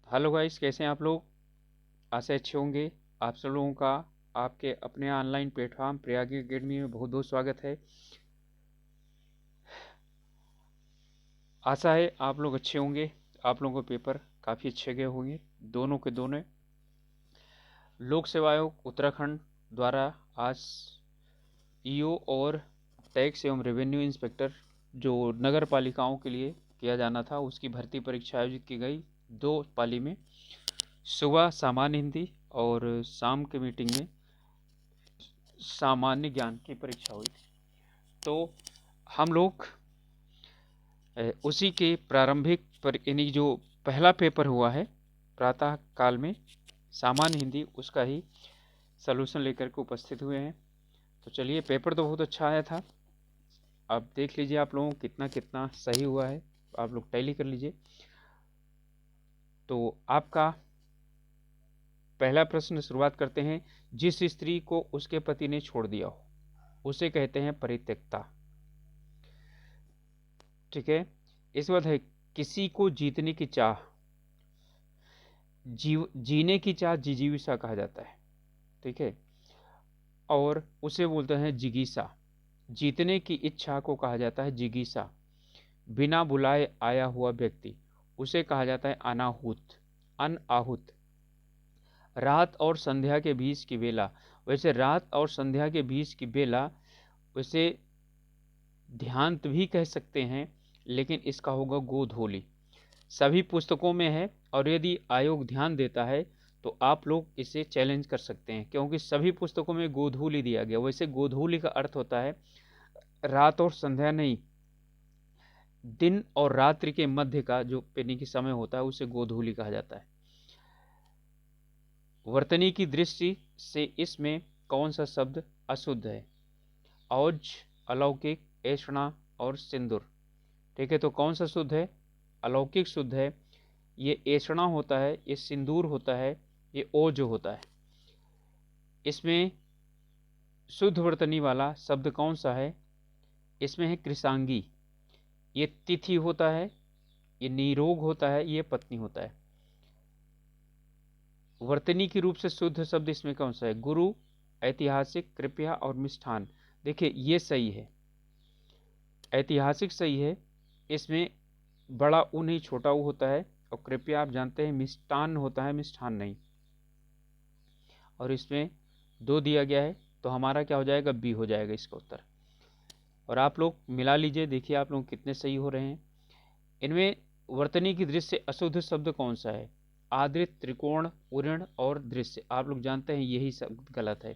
Hello guys, कैसे हैं आप लोग। आशा अच्छे होंगे। आप सब लोगों का आपके अपने ऑनलाइन प्लेटफॉर्म प्रयागी एकेडमी में बहुत बहुत स्वागत है। आशा है आप लोग अच्छे होंगे। आप लोगों के पेपर काफ़ी अच्छे गए होंगे, दोनों के दोनों। लोक सेवा आयोग उत्तराखंड द्वारा आज ईओ और टैक्स एवं रेवेन्यू इंस्पेक्टर जो नगर पालिकाओं के लिए किया जाना था, उसकी भर्ती परीक्षा आयोजित की गई। दो पाली में सुबह सामान्य हिंदी और शाम के मीटिंग में सामान्य ज्ञान की परीक्षा हुई थी। तो हम लोग उसी के प्रारंभिक पर यानी जो पहला पेपर हुआ है प्रातः काल में सामान्य हिंदी, उसका ही सलूशन लेकर के उपस्थित हुए हैं। तो चलिए, पेपर तो बहुत अच्छा आया था। अब देख लीजिए आप लोगों को कितना कितना सही हुआ है, आप लोग टैली कर लीजिए। तो आपका पहला प्रश्न शुरुआत करते हैं। जिस स्त्री को उसके पति ने छोड़ दिया हो उसे कहते हैं परित्यक्ता। ठीक है। इसके बाद है किसी को जीतने की चाह, जीने की चाह जिजीविषा कहा जाता है। ठीक है। और उसे बोलते हैं जिगीसा। जीतने की इच्छा को कहा जाता है जिगीसा। बिना बुलाए आया हुआ व्यक्ति, उसे कहा जाता है अनाहुत, अनआहुत। रात और संध्या के बीच की बेला, वैसे रात और संध्या के बीच की बेला वैसे ध्यांत भी कह सकते हैं, लेकिन इसका होगा गोधूली। सभी पुस्तकों में है, और यदि आयोग ध्यान देता है तो आप लोग इसे चैलेंज कर सकते हैं, क्योंकि सभी पुस्तकों में गोधूली दिया गया। वैसे गोधूली का अर्थ होता है रात और संध्या नहीं, दिन और रात्रि के मध्य का जो यानी कि समय होता है उसे गोधूली कहा जाता है। वर्तनी की दृष्टि से इसमें कौन सा शब्द अशुद्ध है? औज, अलौकिक, ऐषणा और सिंदूर। ठीक है, तो कौन सा शुद्ध है? अलौकिक शुद्ध है, ये ऐषणा होता है, ये सिंदूर होता है, ये ओज होता है। इसमें शुद्ध वर्तनी वाला शब्द कौन सा है? इसमें है कृषांगी। ये तिथि होता है, ये निरोग होता है, ये पत्नी होता है। वर्तनी के रूप से शुद्ध शब्द इसमें कौन सा है? गुरु, ऐतिहासिक, कृपया और मिष्ठान। देखिए ये सही है, ऐतिहासिक सही है। इसमें बड़ा ऊ नहीं, छोटा ऊ होता है। और कृपया आप जानते हैं मिष्टान होता है, मिष्ठान नहीं। और इसमें दो दिया गया है, तो हमारा क्या हो जाएगा? बी हो जाएगा इसका उत्तर। और आप लोग मिला लीजिए, देखिए आप लोग कितने सही हो रहे हैं। इनमें वर्तनी की दृश्य से अशुद्ध शब्द कौन सा है? आदृत, त्रिकोण, उऋण और दृश्य। आप लोग जानते हैं यही शब्द गलत है।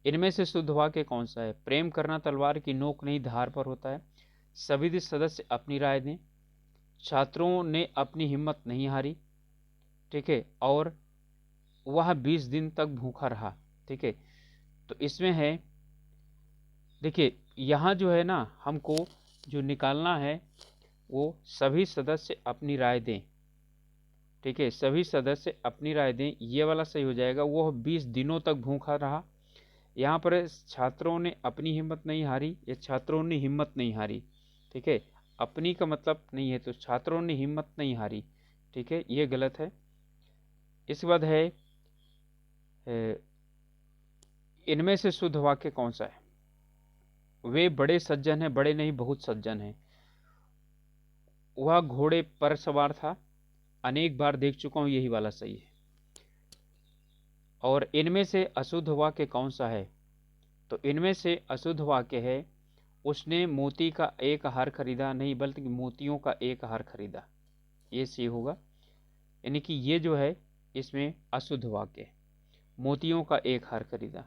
इनमें से शुद्ध वाक्य कौन सा है? प्रेम करना तलवार की नोक नहीं धार पर होता है। सभी सदस्य अपनी राय दें। छात्रों ने अपनी हिम्मत नहीं हारी। ठीक है। और वह 20 दिन तक भूखा रहा। ठीक है। तो इसमें है, देखिए यहाँ जो है ना, हमको जो निकालना है वो सभी सदस्य अपनी राय दें। ठीक है, सभी सदस्य अपनी राय दें, ये वाला सही हो जाएगा। वह 20 दिनों तक भूखा रहा। यहाँ पर छात्रों ने अपनी हिम्मत नहीं हारी, या छात्रों ने हिम्मत नहीं हारी। ठीक है, अपनी का मतलब नहीं है, तो छात्रों ने हिम्मत नहीं हारी। ठीक है, ये गलत है। इसके बाद है इनमें से शुद्ध वाक्य कौन सा है? वे बड़े सज्जन हैं, बड़े नहीं बहुत सज्जन हैं। वह घोड़े पर सवार था, अनेक बार देख चुका हूं, यही वाला सही है। और इनमें से अशुद्ध वाक्य कौन सा है? तो इनमें से अशुद्ध वाक्य है उसने मोती का एक हार खरीदा, नहीं बल्कि मोतियों का एक हार खरीदा। ये सही होगा। यानी कि ये जो है इसमें अशुद्ध वाक्य है, मोतियों का एक हार खरीदा।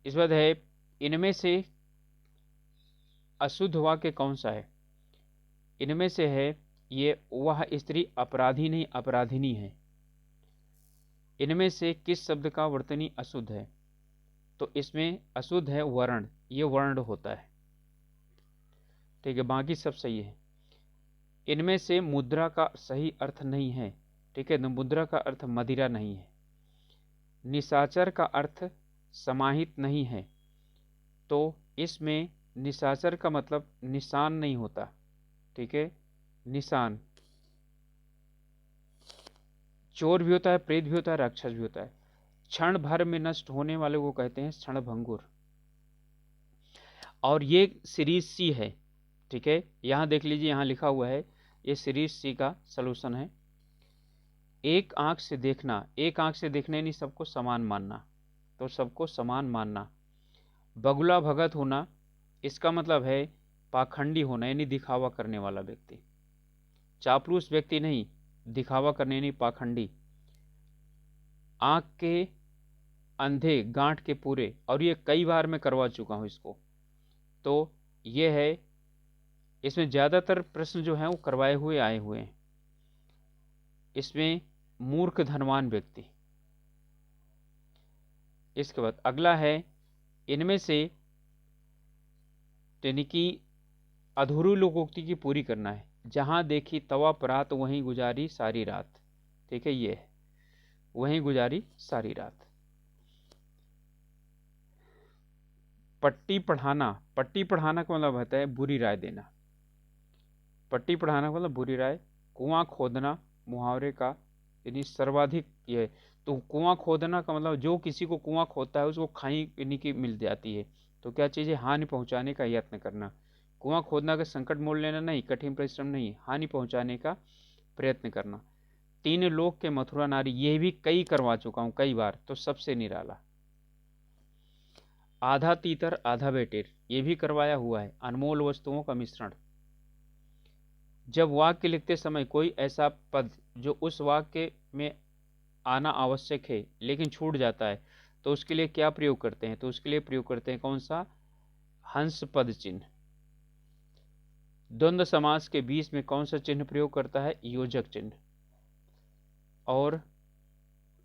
इस बाद है इनमें से अशुद्ध वाक्य कौन सा है? इनमें से है ये वह स्त्री अपराधी नहीं अपराधिनी है। इनमें से किस शब्द का वर्तनी अशुद्ध है? तो इसमें अशुद्ध है वर्ण, ये वर्ण होता है। ठीक है, बाकी सब सही है। इनमें से मुद्रा का सही अर्थ नहीं है। ठीक है, तो मुद्रा का अर्थ मदिरा नहीं है। निशाचर का अर्थ समाहित नहीं है, तो इसमें निशाचर का मतलब निशान नहीं होता। ठीक है, निशान। चोर भी होता है, प्रेत भी होता है, राक्षस भी होता है। क्षण भर में नष्ट होने वाले को कहते हैं क्षणभंगुर। और ये सीरीज सी है, ठीक है, यहां देख लीजिए, यहां लिखा हुआ है, ये सीरीज सी का सलूशन है। एक आंख से देखना, एक आंख से देखने नहीं, सबको समान मानना, तो सबको समान मानना। बगुला भगत होना, इसका मतलब है पाखंडी होना, यानी दिखावा करने वाला व्यक्ति। चापलूस व्यक्ति नहीं, दिखावा करने नहीं, पाखंडी। आंख के अंधे गांठ के पूरे, और ये कई बार मैं करवा चुका हूं इसको, तो ये है, इसमें ज्यादातर प्रश्न जो हैं वो करवाए हुए आए हुए हैं। इसमें मूर्ख धनवान व्यक्ति। इसके बाद अगला है, इनमें से यानी कि अधूरी लोकोक्ति की पूरी करना है। जहां देखी तवा परात वहीं गुजारी सारी रात, ठीक है, ये है, वहीं गुजारी सारी रात। पट्टी पढ़ाना, पट्टी पढ़ाना का मतलब होता है बुरी राय देना। पट्टी पढ़ाना का मतलब बुरी राय। कुआं खोदना मुहावरे का यानी सर्वाधिक ये, तो कुआं खोदना का मतलब जो किसी को कुआं खोदता है उसको खाई यानी कि मिल जाती है, तो क्या चीज़ है, हानि पहुंचाने का यत्न करना। कुआं खोदना का संकट मोल लेना नहीं, कठिन परिश्रम नहीं, हानि पहुंचाने का प्रयत्न करना। तीन लोक के मथुरा नारी, ये भी कई करवा चुका हूं कई बार, तो सबसे निराला। आधा तीतर आधा बेटेर, ये भी करवाया हुआ है। अनमोल वस्तुओं का मिश्रण। जब वाक्य लिखते समय कोई ऐसा पद जो उस वाक्य में आना आवश्यक है लेकिन छूट जाता है, तो उसके लिए क्या प्रयोग करते हैं, तो उसके लिए प्रयोग करते हैं कौन सा, हंस पद चिन्ह। द्वंद्व समास के बीच में कौन सा चिन्ह प्रयोग करता है, योजक चिन्ह। और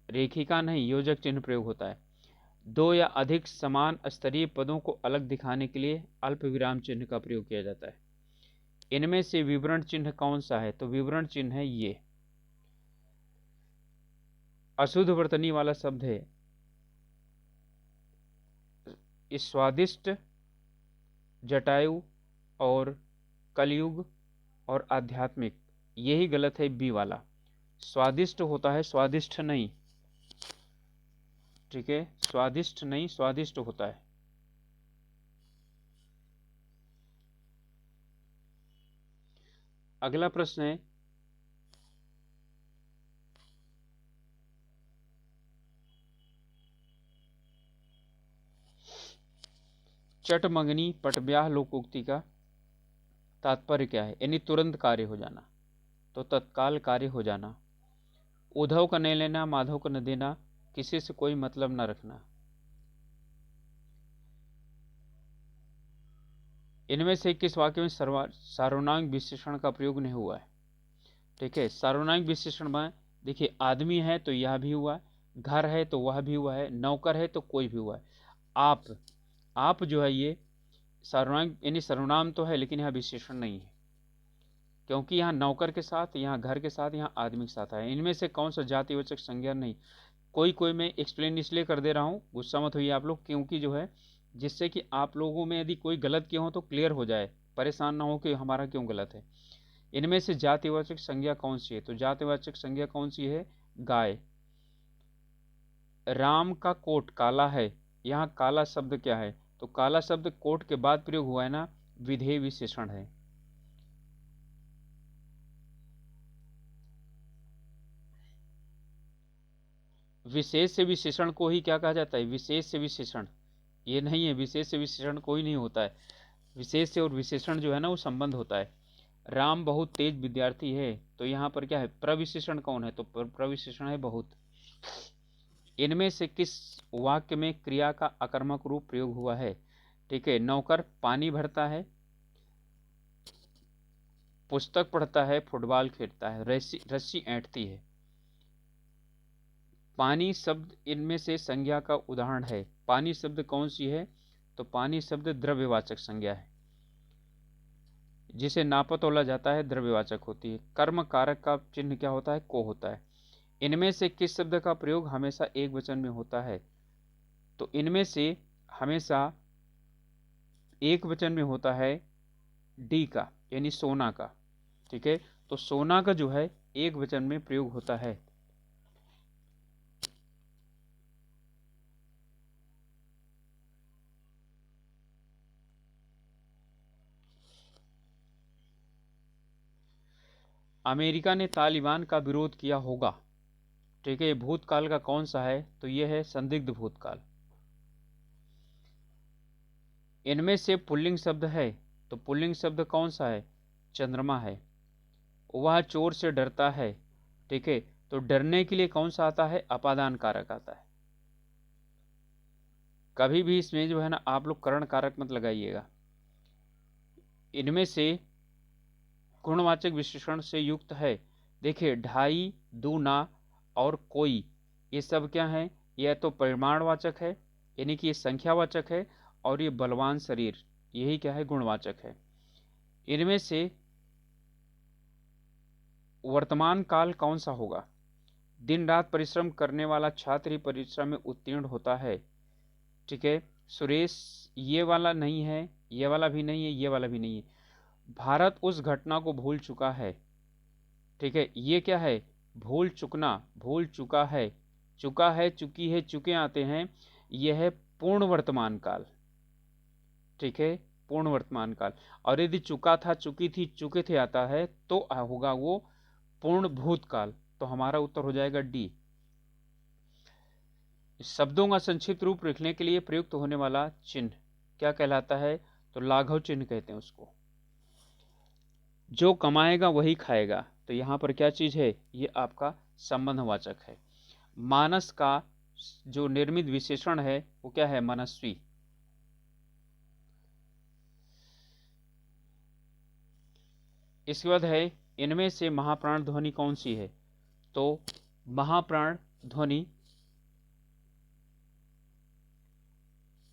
रेखिका नहीं, योजक चिन्ह प्रयोग होता है। दो या अधिक समान स्तरीय पदों को अलग दिखाने के लिए अल्प विराम चिन्ह का प्रयोग किया जाता है। इनमें से विवरण चिन्ह कौन सा है, तो विवरण चिन्ह है ये। अशुद्ध वर्तनी वाला शब्द है स्वादिष्ट, जटायु और कलयुग और आध्यात्मिक, यही गलत है बी वाला। स्वादिष्ट होता है, स्वादिष्ट नहीं, ठीक है, स्वादिष्ट नहीं, स्वादिष्ट होता है। अगला प्रश्न है, चटमंगनी पटब्याह लोकोक्ति का तात्पर्य क्या है, यानी तुरंत कार्य हो जाना, तो तत्काल कार्य हो जाना। उद्धव का न लेना, माधव को न देना, किसी से कोई मतलब न रखना। इनमें से किस वाक्य में सार्वनामिक विशेषण का प्रयोग नहीं हुआ है, ठीक है। सार्वनामिक विशेषण में देखिए, आदमी है तो यह भी हुआ, घर है तो वह भी हुआ है, नौकर है तो कोई भी हुआ है। आप जो है ये सर्वनाम, यानी सर्वनाम तो है लेकिन यहाँ विशेषण नहीं है, क्योंकि यहाँ नौकर के साथ, यहाँ घर के साथ, यहाँ आदमी के साथ है। इनमें से कौन सा जातिवाचक संज्ञा नहीं। कोई मैं एक्सप्लेन इसलिए कर दे रहा हूँ, गुस्सा मत होइए आप लोग, क्योंकि जो है जिससे कि आप लोगों में यदि कोई गलत किया हो तो क्लियर हो जाए, परेशान ना हो कि हमारा क्यों गलत है। इनमें से जातिवाचक संज्ञा कौन सी है, तो जातिवाचक संज्ञा कौन सी है, गाय। राम का कोट काला है, यहाँ काला शब्द क्या है, तो काला शब्द कोट के बाद प्रयोग हुआ है ना, विधेय विशेषण है। विशेष से विशेषण को ही क्या कहा जाता है, विशेष से विशेषण, ये नहीं है, विशेष से विशेषण कोई नहीं होता है। विशेष से और विशेषण जो है ना वो संबंध होता है। राम बहुत तेज विद्यार्थी है, तो यहाँ पर क्या है, प्रविशेषण कौन है, तो प्रविशेषण है बहुत। इनमें से किस वाक्य में क्रिया का आकर्मक रूप प्रयोग हुआ है, ठीक है। नौकर पानी भरता है, पुस्तक पढ़ता है, फुटबॉल खेलता है, रस्सी ऐंठती है। पानी शब्द इनमें से संज्ञा का उदाहरण है। पानी शब्द कौन सी है, तो पानी शब्द द्रव्यवाचक संज्ञा है, जिसे नापा तोला जाता है द्रव्यवाचक होती है। कर्म कारक का चिन्ह क्या होता है, को होता है। इनमें से किस शब्द का प्रयोग हमेशा एक वचन में होता है, तो इनमें से हमेशा एक वचन में होता है डी का, यानी सोना का, ठीक है। तो सोना का जो है एक वचन में प्रयोग होता है। अमेरिका ने तालिबान का विरोध किया होगा। ठीक है, ये भूतकाल का कौन सा है? तो ये है संदिग्ध भूतकाल। इनमें से पुल्लिंग शब्द है, तो पुल्लिंग शब्द कौन सा है? चंद्रमा है। वह चोर से डरता है। ठीक है, तो डरने के लिए कौन सा आता है? अपादान कारक आता है। कभी भी इसमें जो है ना आप लोग करण कारक मत लगाइएगा। इनमें से गुणवाचक विशेषण से युक्त है। देखिए, ढाई, दूना और कोई, ये सब क्या है? यह तो परिमाणवाचक है, यानी कि ये संख्यावाचक है, और ये बलवान शरीर, यही क्या है? गुणवाचक है। इनमें से वर्तमान काल कौन सा होगा? दिन रात परिश्रम करने वाला छात्र ही परीक्षा में उत्तीर्ण होता है। ठीक है सुरेश, ये वाला नहीं है, ये वाला भी नहीं है, ये वाला भी नहीं है। भारत उस घटना को भूल चुका है। ठीक है, ये क्या है? भूल चुकना, भूल चुका है, चुकी है, चुके आते हैं। यह है पूर्ण वर्तमान काल। ठीक है, पूर्ण वर्तमान काल। और यदि चुका था, चुकी थी, चुके थे आता है तो होगा वो पूर्ण भूतकाल। तो हमारा उत्तर हो जाएगा डी। शब्दों का संक्षिप्त रूप लिखने के लिए प्रयुक्त होने वाला चिन्ह क्या कहलाता है? तो लाघव चिन्ह कहते हैं उसको। जो कमाएगा वही खाएगा, तो यहां पर क्या चीज है? ये आपका संबंधवाचक है। मानस का जो निर्मित विशेषण है वो क्या है? मनस्वी। इसके बाद है, इनमें से महाप्राण ध्वनि कौन सी है? तो महाप्राण ध्वनि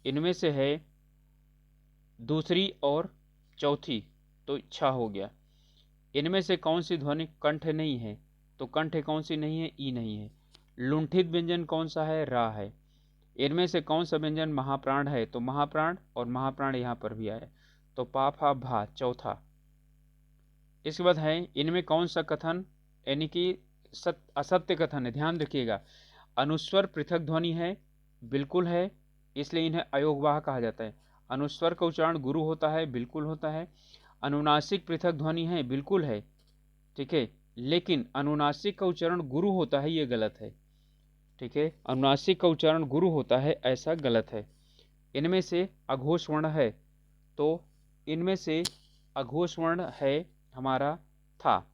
इनमें से है दूसरी और चौथी, तो इच्छा हो गया। इनमें से कौन सी ध्वनि कंठ नहीं है? तो कंठ कौन सी नहीं है? ई नहीं है। लुंठित व्यंजन कौन सा है? रा है। इनमें से कौन सा व्यंजन महाप्राण है? तो महाप्राण, और महाप्राण यहां पर भी आया, तो पा फा भा, चौथा। इसके बाद है, इनमें कौन सा कथन यानी कि असत्य कथन है? ध्यान रखिएगा। अनुस्वर पृथक ध्वनि है, बिल्कुल है, इसलिए इन्हें अयोगवाह कहा जाता है। अनुस्वर का उच्चारण गुरु होता है, बिल्कुल होता है। अनुनासिक पृथक ध्वनि है, बिल्कुल है। ठीक है, लेकिन अनुनासिक का उच्चारण गुरु होता है, ये गलत है। ठीक है, अनुनासिक का उच्चारण गुरु होता है, ऐसा गलत है। इनमें से अघोष वर्ण है, तो इनमें से अघोष वर्ण है हमारा था।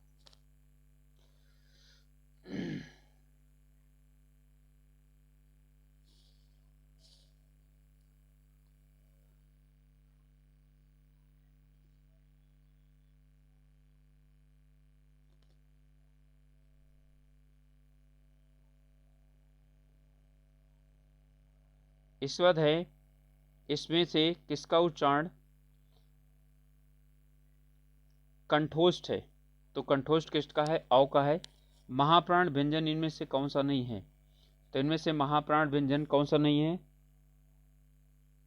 इस बाद है, इसमें से किसका उच्चारण कंठोष्ठ है? तो कंठोष्ठ किसका है? औ का है। महाप्राण व्यंजन इनमें से कौन सा नहीं है? तो इनमें से महाप्राण व्यंजन कौन सा नहीं है?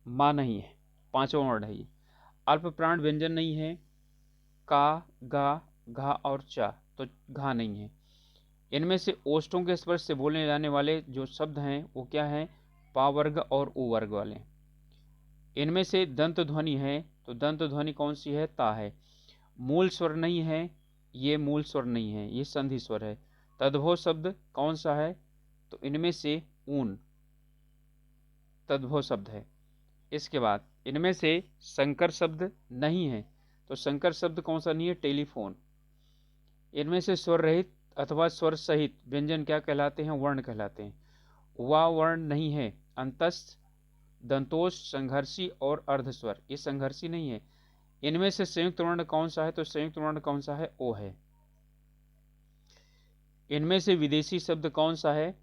मां नहीं है, पांचवा वर्ण है ये। अल्प प्राण व्यंजन नहीं है, का, गा, घा और चा, तो घा नहीं है। इनमें से ओष्ठों के स्पर्श से बोलने जाने वाले जो शब्द हैं वो क्या है? पा वर्ग और उ वर्ग वाले। इनमें से दंत ध्वनि है, तो दंत ध्वनि कौन सी है? ता है। मूल स्वर नहीं है, ये मूल स्वर नहीं है, ये संधि स्वर है। तद्भव शब्द कौन सा है? तो इनमें से ऊन तद्भव शब्द है। इसके बाद इनमें से संकर शब्द नहीं है, तो संकर शब्द कौन सा नहीं है? टेलीफोन। इनमें से स्वर रहित अथवा स्वर सहित व्यंजन क्या कहलाते हैं? वर्ण कहलाते हैं। वा वर्ण नहीं है, अंतस्थ, दंतोष, संघर्षी और अर्धस्वर, ये संघर्षी नहीं है। इनमें से संयुक्त वर्ण कौन सा है? तो संयुक्त वर्ण कौन सा है? ओ है। इनमें से विदेशी शब्द कौन सा है?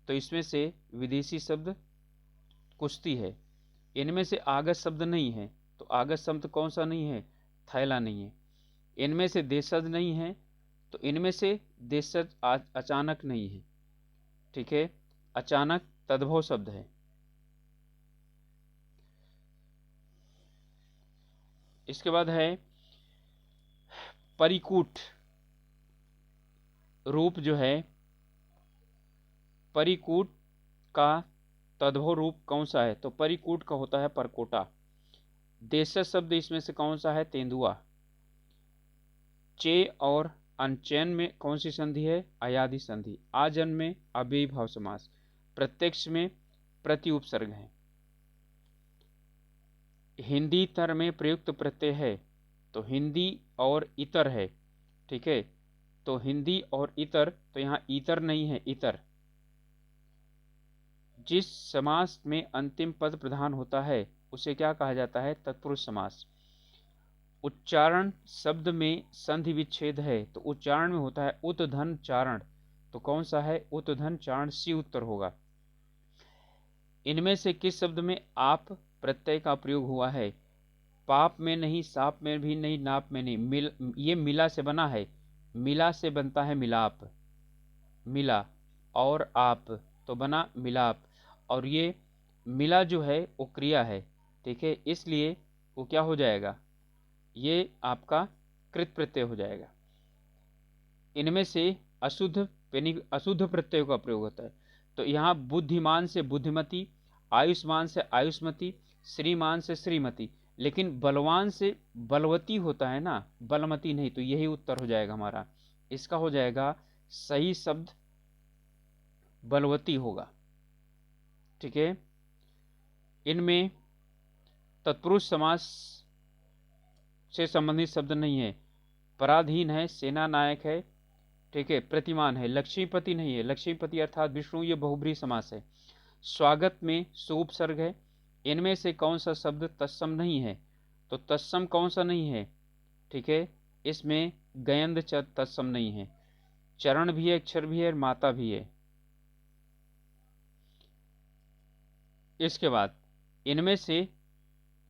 तो इसमें से विदेशी शब्द कुश्ती है। इनमें से आगत शब्द नहीं है, तो आगत शब्द कौन सा नहीं है? थैला नहीं है। इनमें से देशज नहीं है, तो इनमें से देशज अचानक नहीं है। ठीक है, अचानक तद्भव शब्द है। इसके बाद है परिकूट रूप जो है, परिकूट का तद्भव रूप कौन सा है? तो परिकूट का होता है परकोटा। देशज शब्द इसमें से कौन सा है? तेंदुआ। चे और अनचयन में कौन सी संधि है? अयादि संधि। आजन्म में अव्ययीभाव समास। प्रत्यक्ष में प्रति उपसर्ग है। हिंदी तर में प्रयुक्त प्रत्यय है, तो हिंदी और इतर है, ठीक है, तो हिंदी और इतर, तो यहाँ इतर नहीं है, इतर। जिस समास में अंतिम पद प्रधान होता है उसे क्या कहा जाता है? तत्पुरुष समास। उच्चारण शब्द में संधि विच्छेद है, तो उच्चारण में होता है उत धन चारण, तो कौन सा है? उत धन चारण, सी उत्तर होगा। इनमें से किस शब्द में आप प्रत्यय का प्रयोग हुआ है? पाप में नहीं, साप में भी नहीं, नाप में नहीं। ये मिला से बना है, मिला से बनता है मिलाप, मिला और आप, तो बना मिलाप। और ये मिला जो है वो क्रिया है, ठीक है, इसलिए वो क्या हो जाएगा? ये आपका कृत प्रत्यय हो जाएगा। इनमें से अशुद्ध अशुद्ध प्रत्ययों का प्रयोग होता है, तो यहाँ बुद्धिमान से बुद्धिमती, आयुष्मान से आयुष्मती, श्रीमान से श्रीमती, लेकिन बलवान से बलवती होता है ना, बलमती नहीं, तो यही उत्तर हो जाएगा हमारा। इसका हो जाएगा सही शब्द बलवती होगा, ठीक है। इनमें तत्पुरुष समास से संबंधित शब्द नहीं है। पराधीन है, सेना नायक है, ठीक है, प्रतिमान है, लक्ष्मीपति नहीं है, लक्ष्मीपति अर्थात विष्णु, ये बहुब्रीहि समास है। स्वागत में सुउपसर्ग है। इनमें से कौन सा शब्द तत्सम नहीं है? तो तत्सम कौन सा नहीं है? ठीक है, इसमें गयंद तत्सम नहीं है। चरण भी है, अक्षर भी है, माता भी है। इसके बाद इनमें से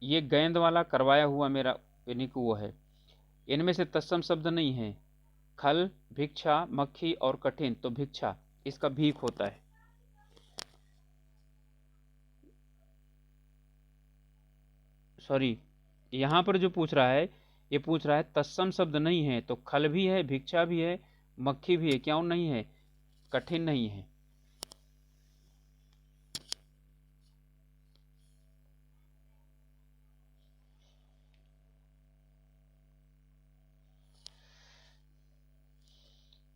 ये गयंद वाला करवाया हुआ मेरा यानी कि वो है। इनमें से तत्सम शब्द नहीं है। खल, भिक्षा, मक्खी और कठिन, तो भिक्षा, इसका भीख होता है। सॉरी, यहां पर जो पूछ रहा है, ये पूछ रहा है तत्सम शब्द नहीं है, तो खल भी है, भिक्षा भी है, मक्खी भी है, क्यों नहीं है? कठिन नहीं है।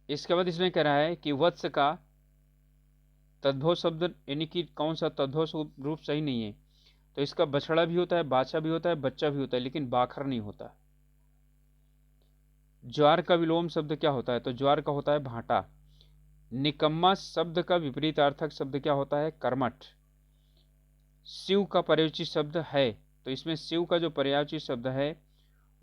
इसके बाद इसमें कह रहा है कि वत्स का तद्भव शब्द यानी कि कौन सा तद्भव रूप सही नहीं है, तो इसका बछड़ा भी होता है, बाछा भी होता है, बच्चा भी होता है, लेकिन बाखर नहीं होता। ज्वार का विलोम शब्द क्या होता है? तो ज्वार का होता है भाटा। निकम्मा शब्द का विपरीतार्थक शब्द क्या होता है? कर्मठ। शिव का पर्यायवाची शब्द है, तो इसमें शिव का जो पर्यायवाची शब्द है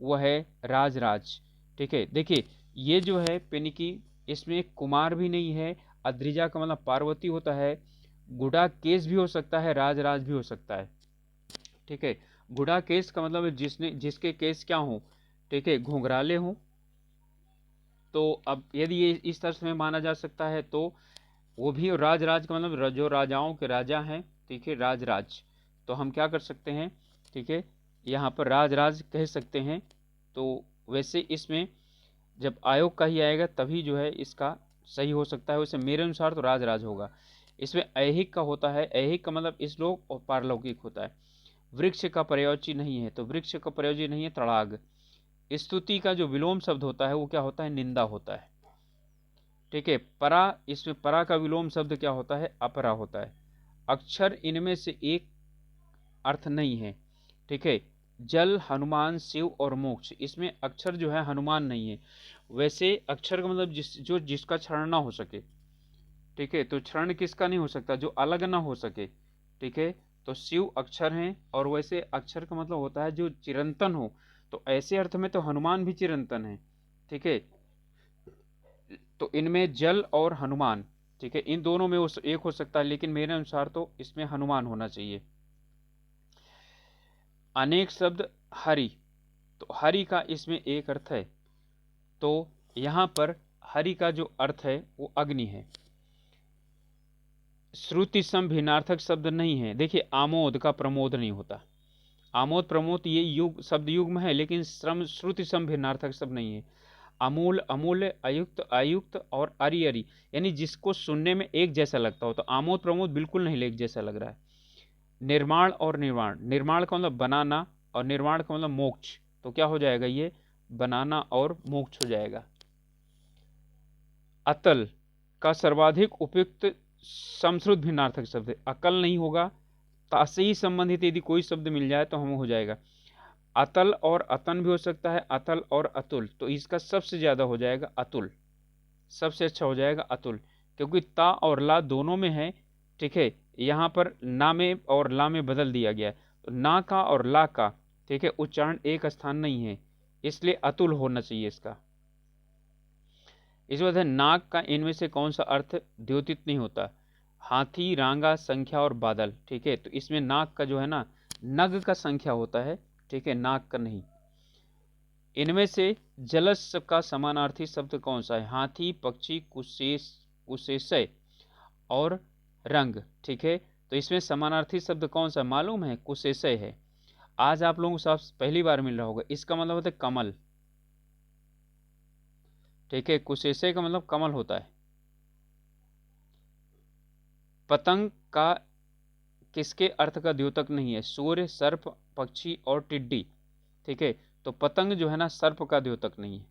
वह है राजराज, ठीक है। देखिए ये जो है पेनिकी, इसमें कुमार भी नहीं है, अद्रिजा का मतलब पार्वती होता है, गुड़ा केस भी हो सकता है, राजराज भी हो सकता है, ठीक है। गुड़ा केस का मतलब है जिसके केस क्या हो, ठीक है, घुंघराले हो। तो अब यदि ये इस तरह से माना जा सकता है तो वो भी, राजराज का मतलब जो राजाओं के राजा हैं, ठीक है, राजराज, तो हम क्या कर सकते हैं, ठीक है, यहाँ पर राजराज कह सकते हैं। तो वैसे इसमें जब आयोग का ही आएगा तभी जो है इसका सही हो सकता है, वैसे मेरे अनुसार तो राजराज होगा। इसमें ऐहिक का होता है, ऐहिक का मतलब इसलोक और पारलौकिक होता है। वृक्ष का पर्यायवाची नहीं है, तो वृक्ष का पर्यायवाची नहीं है तड़ाग। स्तुति का जो विलोम शब्द होता है वो क्या होता है? निंदा होता है, ठीक है। परा, इसमें परा का विलोम शब्द क्या होता है? अपरा होता है। अक्षर इनमें से एक अर्थ नहीं है, ठीक है। जल, हनुमान, शिव और मोक्ष, इसमें अक्षर जो है हनुमान नहीं है। वैसे अक्षर का मतलब जिसका क्षरण ना हो सके, ठीक है, तो क्षरण किसका नहीं हो सकता? जो अलग ना हो सके, ठीक है, तो शिव अक्षर हैं। और वैसे अक्षर का मतलब होता है जो चिरंतन हो, तो ऐसे अर्थ में तो हनुमान भी चिरंतन है, ठीक है। तो इनमें जल और हनुमान, ठीक है, इन दोनों में एक हो सकता है, लेकिन मेरे अनुसार तो इसमें हनुमान होना चाहिए। अनेक शब्द हरि, तो हरि का इसमें एक अर्थ है, तो यहां पर हरि का जो अर्थ है वो अग्नि है। श्रुति सम भिन्नार्थक शब्द नहीं है। देखिए आमोद का प्रमोद नहीं होता, आमोद प्रमोद ये युग शब्द युग्म है, लेकिन श्रुति सम भिन्नार्थक शब्द नहीं है। अमूल, अमूल्य, अयुक्त, अयुक्त और अरि अरि, यानी जिसको सुनने में एक जैसा लगता हो, तो आमोद प्रमोद बिल्कुल नहीं एक जैसा लग रहा है। निर्माण और निर्वाण, निर्माण का मतलब बनाना और निर्वाण का मतलब मोक्ष, तो क्या हो जाएगा? ये बनाना और मोक्ष हो जाएगा। अतल का सर्वाधिक उपयुक्त समश्रुत भिन्नार्थक शब्द है। अकल नहीं होगा, ता से ही संबंधित यदि कोई शब्द मिल जाए तो हम हो जाएगा। अतल और अतन भी हो सकता है, अतल और अतुल, तो इसका सबसे ज्यादा हो जाएगा अतुल, सबसे अच्छा हो जाएगा अतुल, क्योंकि ता और ला दोनों में है। ठीक है, यहाँ पर ना में और ला में बदल दिया गया है, तो ना का और ला का, ठीक है, उच्चारण एक स्थान नहीं है, इसलिए अतुल होना चाहिए इसका। इस वजह से नाग का इनमें से कौन सा अर्थ द्योतित नहीं होता? हाथी, रांगा, संख्या और बादल। ठीक है, तो इसमें नाग का जो है ना, नग का संख्या होता है, ठीक है, नाग का नहीं। इनमें से जलस का समानार्थी शब्द कौन सा है? हाथी, पक्षी, कुशेषय और रंग। ठीक है, तो इसमें समानार्थी शब्द कौन सा मालूम है? कुशेषय है। आज आप लोगों को साफ पहली बार मिल रहा होगा, इसका मतलब होता है कमल। ठीक है, कुशेषय का मतलब कमल होता है। पतंग का किसके अर्थ का द्योतक नहीं है? सूर्य, सर्प, पक्षी और टिड्डी। ठीक है, तो पतंग जो है ना सर्प का द्योतक नहीं है।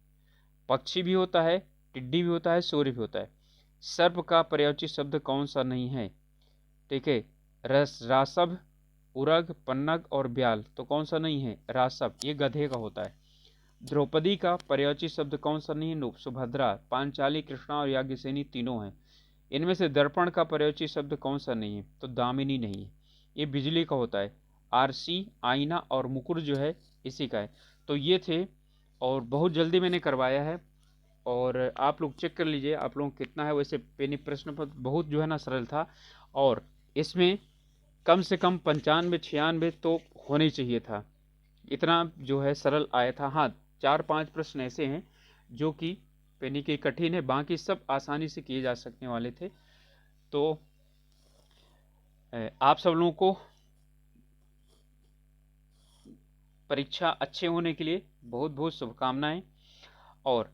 पक्षी भी होता है, टिड्डी भी होता है, सूर्य भी होता है। सर्प का पर्यायवाची शब्द कौन सा नहीं है? ठीक है, रासभ, उरग, पन्नग और ब्याल, तो कौन सा नहीं है? रासभ, ये गधे का होता है। द्रौपदी का पर्यायवाची शब्द कौन सा नहीं है? सुभद्रा, पांचाली, कृष्णा और याज्ञसेनी तीनों हैं। इनमें से दर्पण का पर्यायवाची शब्द कौन सा नहीं है? तो दामिनी नहीं है, ये बिजली का होता है। आरसी, आईना और मुकुर जो है इसी का है। तो ये थे, और बहुत जल्दी मैंने करवाया है, और आप लोग चेक कर लीजिए आप लोगों को कितना है। वैसे पेनी प्रश्न पत्र बहुत जो है ना सरल था, और इसमें कम से कम 95-96 तो होने चाहिए था, इतना जो है सरल आया था। हाँ, 4-5 प्रश्न ऐसे हैं जो कि पेनी के कठिन है, बाकी सब आसानी से किए जा सकने वाले थे। तो आप सब लोगों को परीक्षा अच्छे होने के लिए बहुत बहुत शुभकामनाएं। और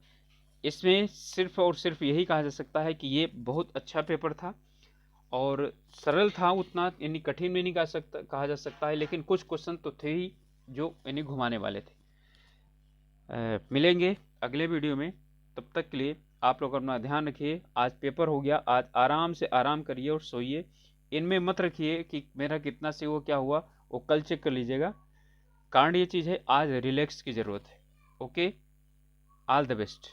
इसमें सिर्फ और सिर्फ यही कहा जा सकता है कि ये बहुत अच्छा पेपर था, और सरल था, उतना यानी कठिन भी नहीं कहा जा सकता है, लेकिन कुछ क्वेश्चन तो थे ही जो यानी घुमाने वाले थे। मिलेंगे अगले वीडियो में, तब तक के लिए आप लोग अपना ध्यान रखिए। आज पेपर हो गया, आज आराम से आराम करिए और सोइए। इनमें मत रखिए कि मेरा कितना से वो क्या हुआ, वो कल चेक कर लीजिएगा। कारण ये चीज़ है, आज रिलैक्स की ज़रूरत है। Okay, all the best.